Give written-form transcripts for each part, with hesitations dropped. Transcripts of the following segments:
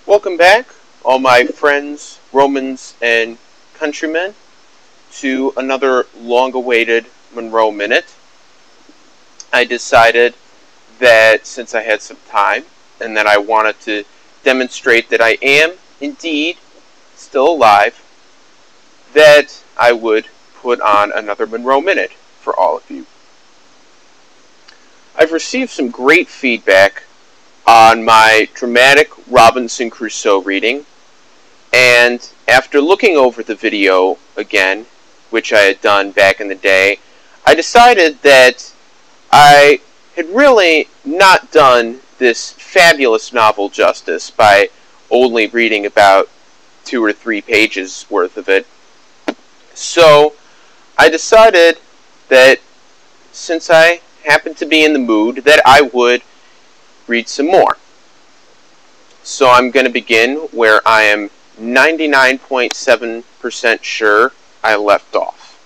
Welcome back, all my friends, Romans, and countrymen, to another long-awaited Munro Minute. I decided that since I had some time, and that I wanted to demonstrate that I am, indeed, still alive, that I would put on another Munro Minute for all of you. I've received some great feedback on my dramatic Robinson Crusoe reading, and after looking over the video again, which I had done back in the day, I decided that I had really not done this fabulous novel justice by only reading about 2 or 3 pages worth of it. So I decided that since I happened to be in the mood, that I would read some more. So I'm going to begin where I am 99.7% sure I left off.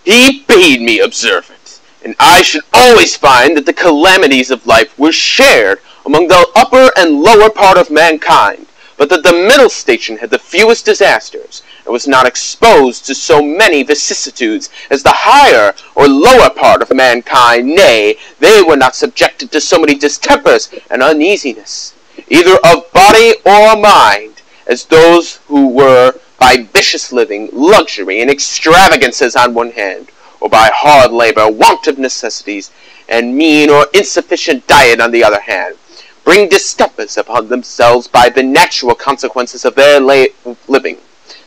He bade me observe it, and I should always find that the calamities of life were shared among the upper and lower part of mankind, but that the middle station had the fewest disasters, and was not exposed to so many vicissitudes as the higher or lower part of mankind. Nay, they were not subjected to so many distempers and uneasiness, either of body or mind, as those who were by vicious living, luxury, and extravagances on one hand, or by hard labor, want of necessities, and mean or insufficient diet on the other hand, bring distempers upon themselves by the natural consequences of their living.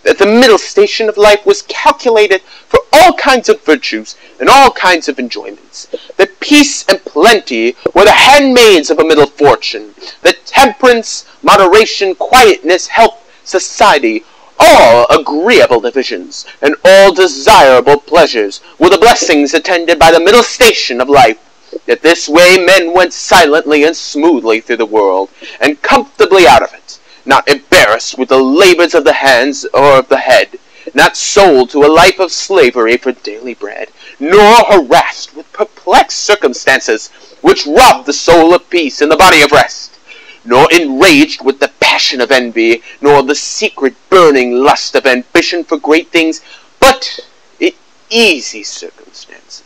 That the middle station of life was calculated for all kinds of virtues and all kinds of enjoyments. That peace and plenty were the handmaids of a middle fortune. That temperance, moderation, quietness, health, society, all agreeable divisions, and all desirable pleasures were the blessings attended by the middle station of life. That this way men went silently and smoothly through the world, and comfortably out of it, not embarrassed with the labors of the hands or of the head, not sold to a life of slavery for daily bread, nor harassed with perplexed circumstances, which robbed the soul of peace and the body of rest, nor enraged with the passion of envy, nor the secret burning lust of ambition for great things, but in easy circumstances,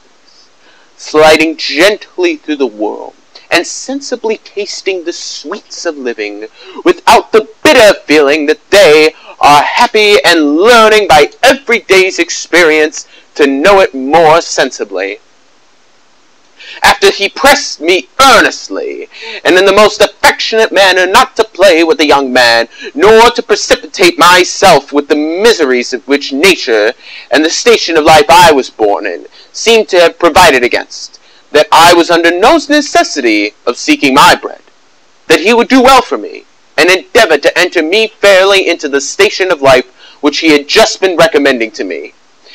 sliding gently through the world, and sensibly tasting the sweets of living, without the bitter feeling that they are happy, and learning by every day's experience to know it more sensibly. After he pressed me earnestly, and in the most affectionate manner, not to play with the young man, nor to precipitate myself with the miseries of which nature and the station of life I was born in seemed to have provided against, that I was under no necessity of seeking my bread, that he would do well for me, and endeavor to enter me fairly into the station of life which he had just been recommending to me,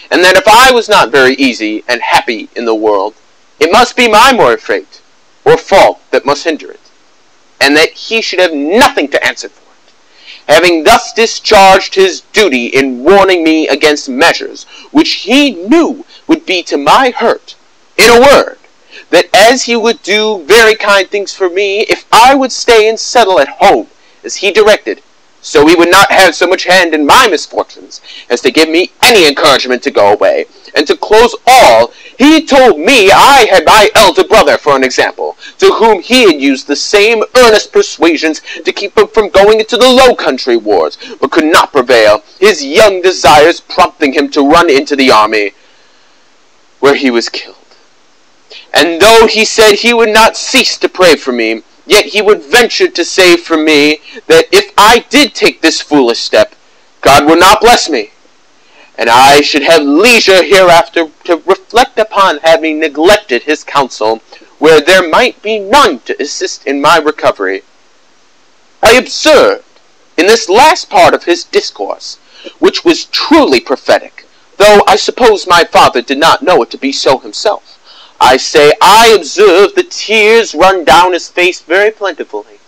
and that if I was not very easy and happy in the world, it must be my moral fate or fault that must hinder it, and that he should have nothing to answer for it, having thus discharged his duty in warning me against measures which he knew would be to my hurt. In a word, that as he would do very kind things for me if I would stay and settle at home as he directed, so he would not have so much hand in my misfortunes as to give me any encouragement to go away. And to close all, he told me I had my elder brother for an example, to whom he had used the same earnest persuasions to keep him from going into the Low Country wars, but could not prevail, his young desires prompting him to run into the army, where he was killed. And though he said he would not cease to pray for me, yet he would venture to say for me that if I did take this foolish step, God would not bless me, and I should have leisure hereafter to reflect upon having neglected his counsel, where there might be none to assist in my recovery. I observed in this last part of his discourse, which was truly prophetic, though I suppose my father did not know it to be so himself, I say I observed the tears run down his face very plentifully,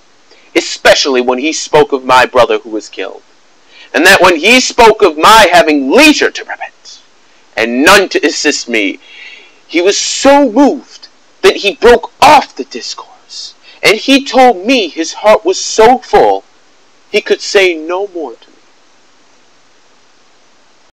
especially when he spoke of my brother who was killed, and that when he spoke of my having leisure to repent, and none to assist me, he was so moved that he broke off the discourse, was, and he told me his heart was so full he could say no more to